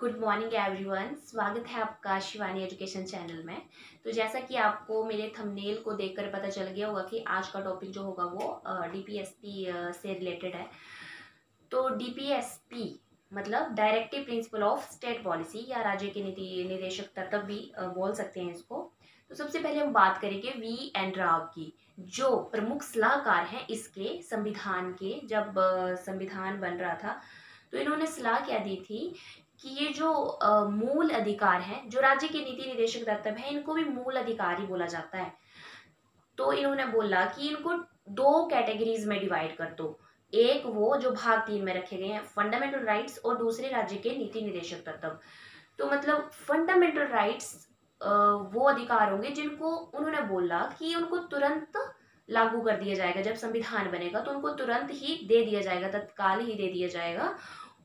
Good morning everyone. स्वागत है आपका शिवानी एजुकेशन चैनल में। तो जैसा कि आपको मेरे थंबनेल को देखकर पता चल गया होगा कि आज का टॉपिक जो होगा वो डीपीएसपी से रिलेटेड है। तो डीपीएसपी मतलब directive principle of state policy या राज्य के नीति निर्देशक तत्व भी बोल सकते हैं इसको। तो सबसे पहले हम बात करेंगे वी.एन. राव की, जो प्रमुख सलाहकार हैं इसके संविधान के। जब संविधान बन रहा था तो इन्होंने सलाह क्या दी थी कि ये जो मूल अधिकार हैं, जो राज्य के नीति निर्देशक तत्व हैं, इनको भी मूल अधिकार ही बोला जाता है। तो इन्होंने बोला कि इनको दो कैटेगरीज में डिवाइड कर दो। एक वो जो भाग 3 में रखे गए हैं फंडामेंटल राइट्स, और दूसरे राज्य के नीति निर्देशक तत्व। तो मतलब फंडामेंटल राइट्स वो अधिकार होंगे जिनको उन्होंने बोला कि उनको तुरंत लागू कर दिया जाएगा। जब संविधान बनेगा तो उनको तुरंत ही दे दिया जाएगा, तत्काल ही दे दिया जाएगा।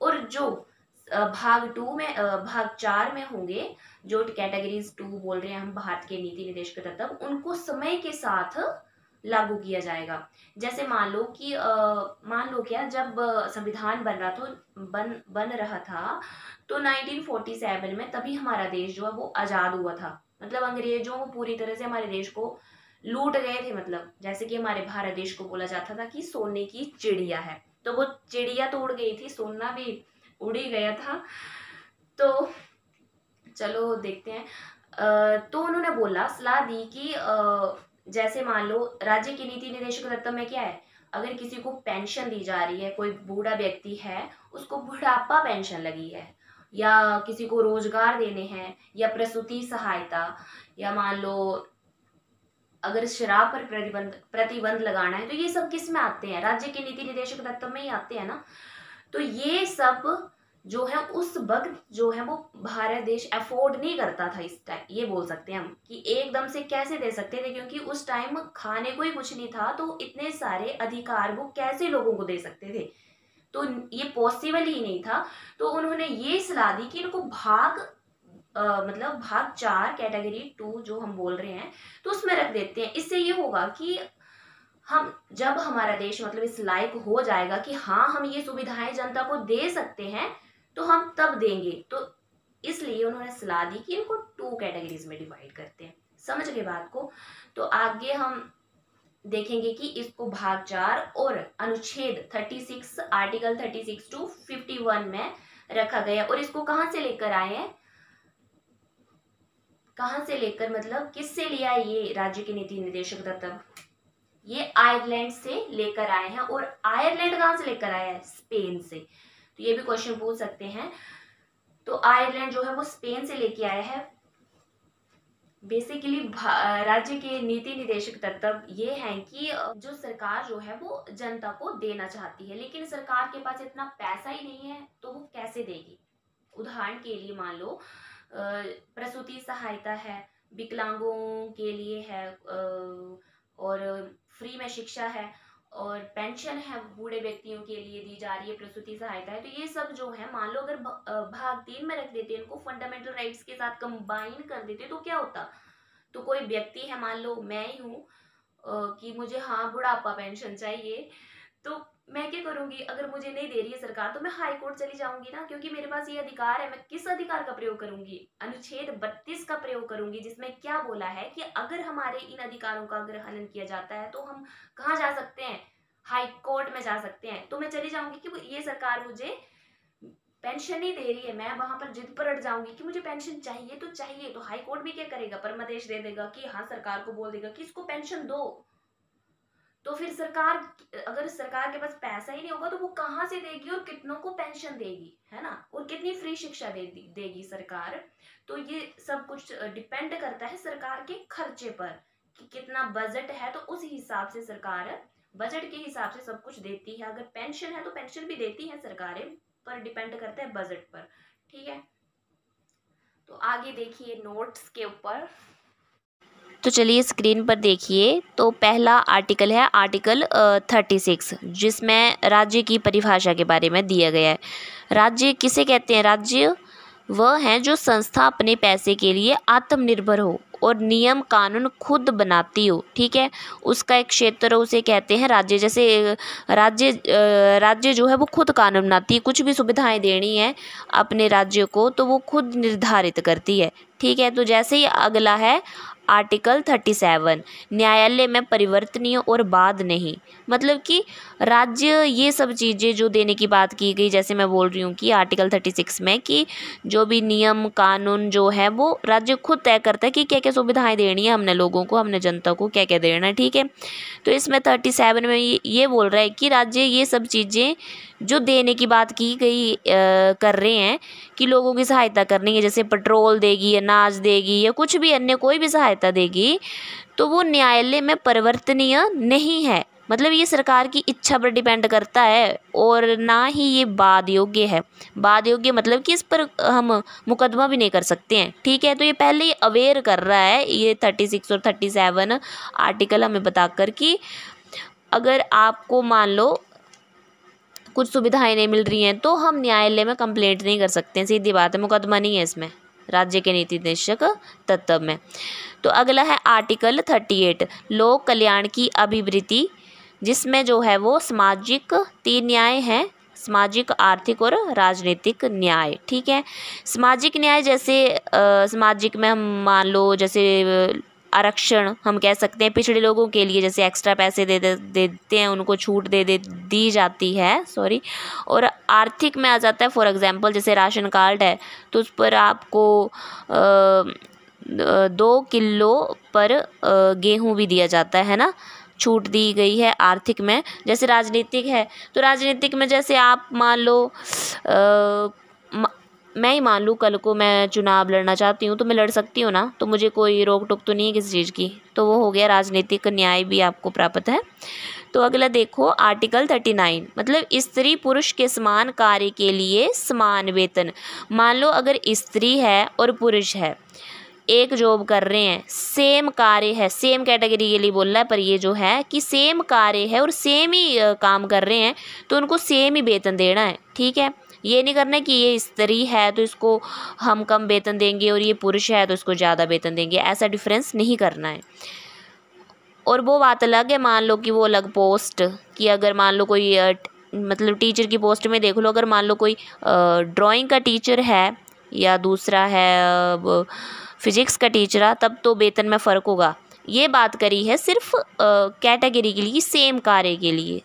और जो भाग 4 में होंगे, जो कैटेगरीज 2 बोल रहे हैं हम, भारत के नीति निर्देशक तत्व, उनको समय के साथ लागू किया जाएगा। जैसे मान लो क्या, जब संविधान बन रहा था तो 1947 में, तभी हमारा देश जो है वो आजाद हुआ था। मतलब अंग्रेजों पूरी तरह से हमारे देश को लूट गए थे। मतलब जैसे कि हमारे भारत देश को बोला जाता था कि सोने की चिड़िया है, तो वो चिड़िया तो उड़ गई थी, सोना भी उड़ ही गया था। तो चलो देखते हैं। तो उन्होंने बोला, सलाह दी कि जैसे मान लो राज्य की नीति निर्देशक तत्व में क्या है, अगर किसी को पेंशन दी जा रही है, कोई बूढ़ा व्यक्ति है उसको बुढ़ापा पेंशन लगी है, या किसी को रोजगार देने हैं, या प्रसूति सहायता, या मान लो अगर शराब पर प्रतिबंध लगाना है, तो ये सब किस में आते हैं? राज्य के नीति निर्देशक तत्व में ही आते हैं ना। तो ये सब जो है उस वक्त जो है वो भारत देश अफोर्ड नहीं करता था इस टाइम। ये बोल सकते हैं हम कि एकदम से कैसे दे सकते थे, क्योंकि उस टाइम खाने को ही कुछ नहीं था, तो इतने सारे अधिकार वो कैसे लोगों को दे सकते थे? तो ये पॉसिबल ही नहीं था। तो उन्होंने ये सलाह दी कि इनको मतलब भाग 4 कैटेगरी 2 जो हम बोल रहे हैं, तो उसमें रख देते हैं। इससे ये होगा कि हम जब हमारा देश मतलब इस लायक हो जाएगा कि हाँ हम ये सुविधाएं जनता को दे सकते हैं, तो हम तब देंगे। तो इसलिए उन्होंने सलाह दी कि इनको 2 कैटेगरीज में डिवाइड करते हैं। समझ गए बात को? तो आगे हम देखेंगे कि इसको भाग 4 और अनुच्छेद 36, आर्टिकल 36 टू 51 में रखा गया। और इसको कहां से लेकर आए हैं, कहां से लेकर मतलब किससे लिया ये राज्य के नीति निर्देशक तत्व? ये आयरलैंड से लेकर आए हैं। और आयरलैंड कहां से लेकर आया है? स्पेन से। तो ये भी क्वेश्चन पूछ सकते हैं। तो आयरलैंड जो है वो स्पेन से लेके आया है। बेसिकली राज्य के नीति निर्देशक तत्व ये हैं कि जो सरकार जो है वो जनता को देना चाहती है, लेकिन सरकार के पास इतना पैसा ही नहीं है, तो वो कैसे देगी? उदाहरण के लिए मान लो प्रसूति सहायता है, विकलांगों के लिए है, और फ्री में शिक्षा है, और पेंशन है, बूढ़े व्यक्तियों के लिए दी जा रही है, प्रसूति सहायता है। तो ये सब जो है मान लो अगर भाग 3 में रख देते, इनको फंडामेंटल राइट्स के साथ कंबाइन कर देते, तो क्या होता? तो कोई व्यक्ति है, मान लो मैं ही हूँ, कि मुझे हाँ बुढ़ापा पेंशन चाहिए, तो मैं क्या करूंगी? अगर मुझे नहीं दे रही है सरकार, तो मैं हाई कोर्ट चली जाऊंगी ना, क्योंकि मेरे पास ये अधिकार है। मैं किस अधिकार का प्रयोग करूंगी? अनुच्छेद 32 का प्रयोग करूंगी, जिसमें क्या बोला है कि अगर हमारे इन अधिकारों का अगर हनन किया जाता है तो हम कहाँ जा सकते हैं? हाई कोर्ट में जा सकते हैं। तो मैं चली जाऊंगी कि ये सरकार मुझे पेंशन नहीं दे रही है, मैं वहां पर जिद पर अड़ जाऊंगी कि मुझे पेंशन चाहिए तो चाहिए। तो हाई कोर्ट भी क्या करेगा? परमादेश दे देगा कि हाँ, सरकार को बोल देगा कि इसको पेंशन दो। तो फिर सरकार, अगर सरकार के पास पैसा ही नहीं होगा तो वो कहाँ से देगी और कितनों को पेंशन देगी, है ना? और कितनी फ्री शिक्षा देगी सरकार? तो ये सब कुछ डिपेंड करता है सरकार के खर्चे पर कि कितना बजट है, तो उस हिसाब से सरकार बजट के हिसाब से सब कुछ देती है। अगर पेंशन है तो पेंशन भी देती है सरकारें, पर डिपेंड करता है बजट पर। ठीक है, तो आगे देखिए नोट्स के ऊपर। तो चलिए स्क्रीन पर देखिए। तो पहला आर्टिकल है आर्टिकल 36, जिसमें राज्य की परिभाषा के बारे में दिया गया है। राज्य किसे कहते हैं? राज्य वह हैं जो संस्था अपने पैसे के लिए आत्मनिर्भर हो और नियम कानून खुद बनाती हो, ठीक है, उसका एक क्षेत्र उसे कहते हैं राज्य। जैसे राज्य जो है वो खुद कानून बनाती है, कुछ भी सुविधाएं देनी है अपने राज्य को तो वो खुद निर्धारित करती है, ठीक है। तो जैसे ही अगला है आर्टिकल 37, न्यायालय में परिवर्तनीय और बाद नहीं। मतलब कि राज्य ये सब चीज़ें जो देने की बात की गई, जैसे मैं बोल रही हूँ कि आर्टिकल 36 में कि जो भी नियम कानून जो है वो राज्य खुद तय करता है कि क्या क्या सुविधाएं देनी है हमने लोगों को, हमने जनता को क्या क्या देना है, ठीक है। तो इसमें 37 में ये बोल रहा है कि राज्य ये सब चीज़ें जो देने की बात की गई कर रहे हैं कि लोगों की सहायता करनी है, जैसे पेट्रोल देगी, अनाज देगी या कुछ भी अन्य कोई भी सहायता देगी, तो वो न्यायालय में परिवर्तनीय नहीं है। मतलब ये सरकार की इच्छा पर डिपेंड करता है और ना ही ये वाद योग्य है। वाद योग्य मतलब कि इस पर हम मुकदमा भी नहीं कर सकते हैं, ठीक है। तो ये पहले ही अवेयर कर रहा है ये 36 और 37 आर्टिकल हमें बताकर कि अगर आपको मान लो कुछ सुविधाएं नहीं मिल रही हैं तो हम न्यायालय में कंप्लेंट नहीं कर सकते हैं, सीधी बात है, मुकदमा नहीं है इसमें राज्य के नीति निर्देशक तत्व में। तो अगला है आर्टिकल 38, लोक कल्याण की अभिवृद्धि, जिसमें जो है वो सामाजिक 3 न्याय हैं, सामाजिक, आर्थिक और राजनीतिक न्याय, ठीक है। सामाजिक न्याय जैसे सामाजिक में हम मान लो जैसे आरक्षण हम कह सकते हैं पिछड़े लोगों के लिए, जैसे एक्स्ट्रा पैसे देते हैं उनको छूट दी जाती है, सॉरी। और आर्थिक में आ जाता है फॉर एग्जांपल जैसे राशन कार्ड है तो उस पर आपको 2 किलो पर गेहूँ भी दिया जाता है ना, छूट दी गई है आर्थिक में। जैसे राजनीतिक है तो राजनीतिक में जैसे आप मान लो मैं ही मान लूँ कल को मैं चुनाव लड़ना चाहती हूँ तो मैं लड़ सकती हूँ ना, तो मुझे कोई रोक टोक तो नहीं है किसी चीज़ की, तो वो हो गया राजनीतिक न्याय भी आपको प्राप्त है। तो अगला देखो आर्टिकल 39, मतलब स्त्री पुरुष के समान कार्य के लिए समान वेतन। मान लो अगर स्त्री है और पुरुष है, एक जॉब कर रहे हैं, सेम कार्य है, सेम कैटेगरी के लिए बोल रहा है, पर ये जो है कि सेम कार्य है और सेम ही काम कर रहे हैं तो उनको सेम ही वेतन देना है, ठीक है। ये नहीं करना कि ये स्त्री है तो इसको हम कम वेतन देंगे और ये पुरुष है तो इसको ज़्यादा वेतन देंगे, ऐसा डिफरेंस नहीं करना है। और वो बात अलग है, मान लो कि वो अलग पोस्ट कि अगर मान लो कोई मतलब टीचर की पोस्ट में देख लो, अगर मान लो कोई ड्राइंग का टीचर है या दूसरा है फिजिक्स का टीचर है, तब तो वेतन में फ़र्क होगा। ये बात करी है सिर्फ कैटेगरी के लिए, सेम कार्य के लिए।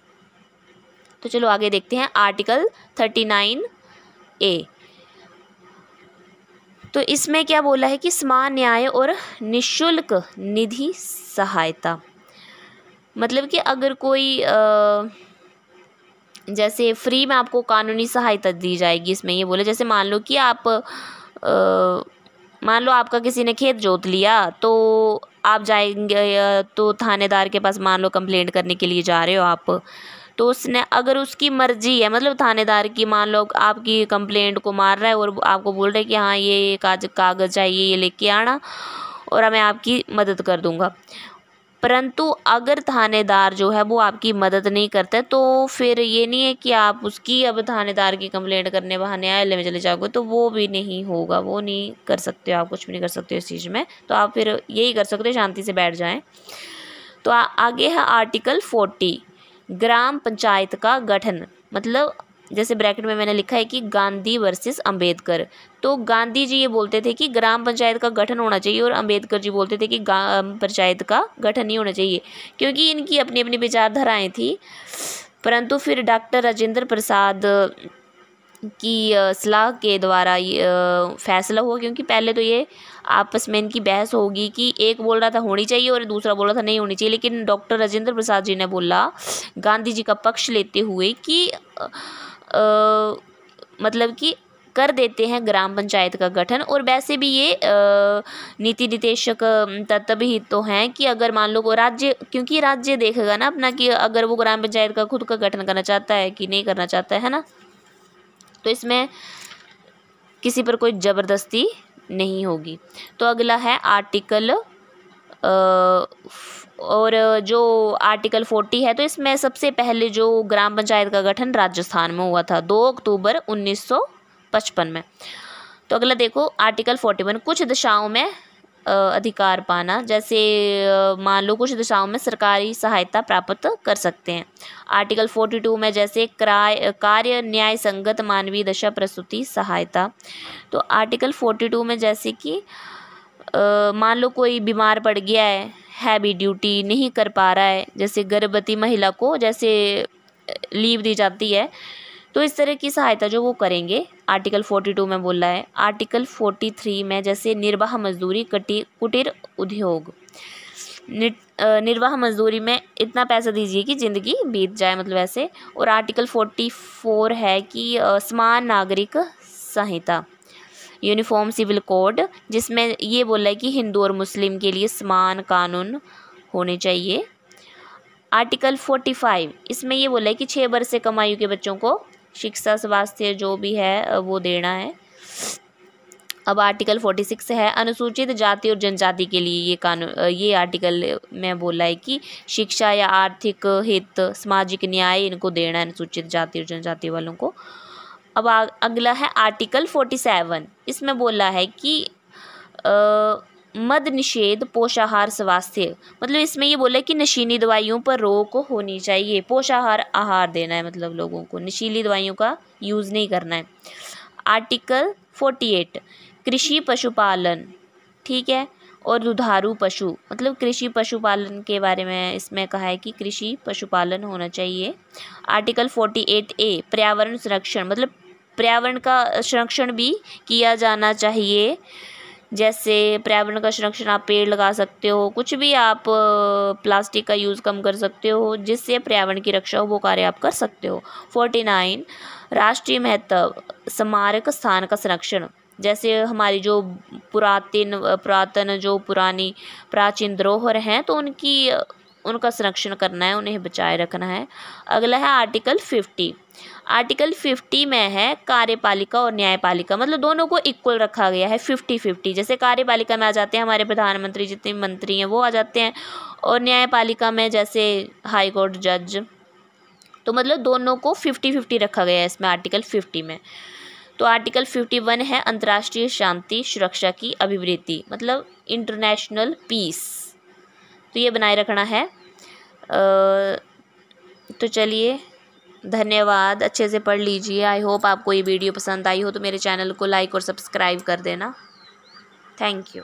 तो चलो आगे देखते हैं आर्टिकल 39A। तो इसमें क्या बोला है कि समान न्याय और निःशुल्क निधि सहायता। मतलब कि अगर कोई जैसे फ्री में आपको कानूनी सहायता दी जाएगी, इसमें ये बोले जैसे मान लो कि आप मान लो आपका किसी ने खेत जोत लिया तो आप जाएंगे तो थानेदार के पास मान लो कंप्लेंट करने के लिए जा रहे हो आप, तो उसने अगर उसकी मर्जी है, मतलब थानेदार की मान लो आपकी कंप्लेंट को मार रहा है और आपको बोल रहा है कि हाँ ये कागज़ चाहिए, ये लेके आना और मैं आपकी मदद कर दूंगा, परंतु अगर थानेदार जो है वो आपकी मदद नहीं करता है तो फिर ये नहीं है कि आप उसकी अब थानेदार की कंप्लेंट करने वहाँ न्यायालय में चले जाओगे, तो वो भी नहीं होगा, वो नहीं कर सकते हो आप, कुछ भी नहीं कर सकते हो इस चीज़ में। तो आप फिर यही कर सकते हो, शांति से बैठ जाएं। तो आगे है आर्टिकल 40, ग्राम पंचायत का गठन। मतलब जैसे ब्रैकेट में मैंने लिखा है कि गांधी वर्सेस अंबेडकर, तो गांधी जी ये बोलते थे कि ग्राम पंचायत का गठन होना चाहिए और अंबेडकर जी बोलते थे कि ग्राम पंचायत का गठन नहीं होना चाहिए, क्योंकि इनकी अपनी अपनी विचारधाराएं थी। परंतु फिर डॉक्टर राजेंद्र प्रसाद की सलाह के द्वारा फैसला हुआ, क्योंकि पहले तो ये आपस में इनकी बहस होगी कि एक बोल रहा था होनी चाहिए और दूसरा बोल रहा था नहीं होनी चाहिए, लेकिन डॉक्टर राजेंद्र प्रसाद जी ने बोला गांधी जी का पक्ष लेते हुए कि मतलब कि कर देते हैं ग्राम पंचायत का गठन। और वैसे भी ये नीति निर्देशक तत्व ही तो हैं कि अगर मान लो वो राज्य, क्योंकि राज्य देखेगा ना अपना कि अगर वो ग्राम पंचायत का खुद का गठन करना चाहता है कि नहीं करना चाहता है ना, तो इसमें किसी पर कोई ज़बरदस्ती नहीं होगी। तो अगला है आर्टिकल और जो आर्टिकल 40 है, तो इसमें सबसे पहले जो ग्राम पंचायत का गठन राजस्थान में हुआ था 2 अक्टूबर 1955 में। तो अगला देखो आर्टिकल 41, कुछ दशाओं में अधिकार पाना, जैसे मान लो कुछ दिशाओं में सरकारी सहायता प्राप्त कर सकते हैं। आर्टिकल 42 में जैसे कार्य न्याय संगत मानवीय दशा प्रसूति सहायता। तो आर्टिकल 42 में जैसे कि मान लो कोई बीमार पड़ गया है, हैवी ड्यूटी नहीं कर पा रहा है, जैसे गर्भवती महिला को जैसे लीव दी जाती है, तो इस तरह की सहायता जो वो करेंगे, आर्टिकल 42 में बोला है। आर्टिकल 43 में जैसे निर्वाह मजदूरी, कुटीर उद्योग, निर्वाह मजदूरी में इतना पैसा दीजिए कि ज़िंदगी बीत जाए, मतलब ऐसे। और आर्टिकल 44 है कि समान नागरिक संहिता, यूनिफॉर्म सिविल कोड, जिसमें ये बोला है कि हिंदू और मुस्लिम के लिए समान कानून होने चाहिए। आर्टिकल 45 इसमें ये बोला है कि 6 वर्ष से कम आयु के बच्चों को शिक्षा, स्वास्थ्य जो भी है वो देना है। अब आर्टिकल 46 है अनुसूचित जाति और जनजाति के लिए ये कानून, ये आर्टिकल में बोला है कि शिक्षा या आर्थिक हित, सामाजिक न्याय इनको देना है अनुसूचित जाति और जनजाति वालों को। अब अगला है आर्टिकल 47, इसमें बोला है कि मद निषेध, पोषाहार, स्वास्थ्य, मतलब इसमें ये बोला है कि नशीली दवाइयों पर रोक होनी चाहिए, पोषाहार आहार देना है, मतलब लोगों को नशीली दवाइयों का यूज़ नहीं करना है। आर्टिकल 48 कृषि पशुपालन, ठीक है, और दुधारू पशु, मतलब कृषि पशुपालन के बारे में इसमें कहा है कि कृषि पशुपालन होना चाहिए। आर्टिकल 48A पर्यावरण संरक्षण, मतलब पर्यावरण का संरक्षण भी किया जाना चाहिए, जैसे पर्यावरण का संरक्षण, आप पेड़ लगा सकते हो, कुछ भी आप प्लास्टिक का यूज़ कम कर सकते हो, जिससे पर्यावरण की रक्षा हो, वो कार्य आप कर सकते हो। 49 राष्ट्रीय महत्व स्मारक स्थान का संरक्षण, जैसे हमारी जो पुरातन जो पुरानी प्राचीन धरोहर हैं, तो उनका संरक्षण करना है, उन्हें बचाए रखना है। अगला है आर्टिकल 50। आर्टिकल 50 में है कार्यपालिका और न्यायपालिका, मतलब दोनों को इक्वल रखा गया है, 50-50। जैसे कार्यपालिका में आ जाते हैं हमारे प्रधानमंत्री, जितने मंत्री हैं वो आ जाते हैं, और न्यायपालिका में जैसे हाई कोर्ट जज, तो मतलब दोनों को 50-50 रखा गया है इसमें आर्टिकल 50 में। तो आर्टिकल 51 है अंतर्राष्ट्रीय शांति सुरक्षा की अभिवृद्धि, मतलब इंटरनेशनल पीस, तो ये बनाए रखना है। तो चलिए, धन्यवाद, अच्छे से पढ़ लीजिए। आई होप आपको ये वीडियो पसंद आई हो, तो मेरे चैनल को लाइक और सब्सक्राइब कर देना। Thank you.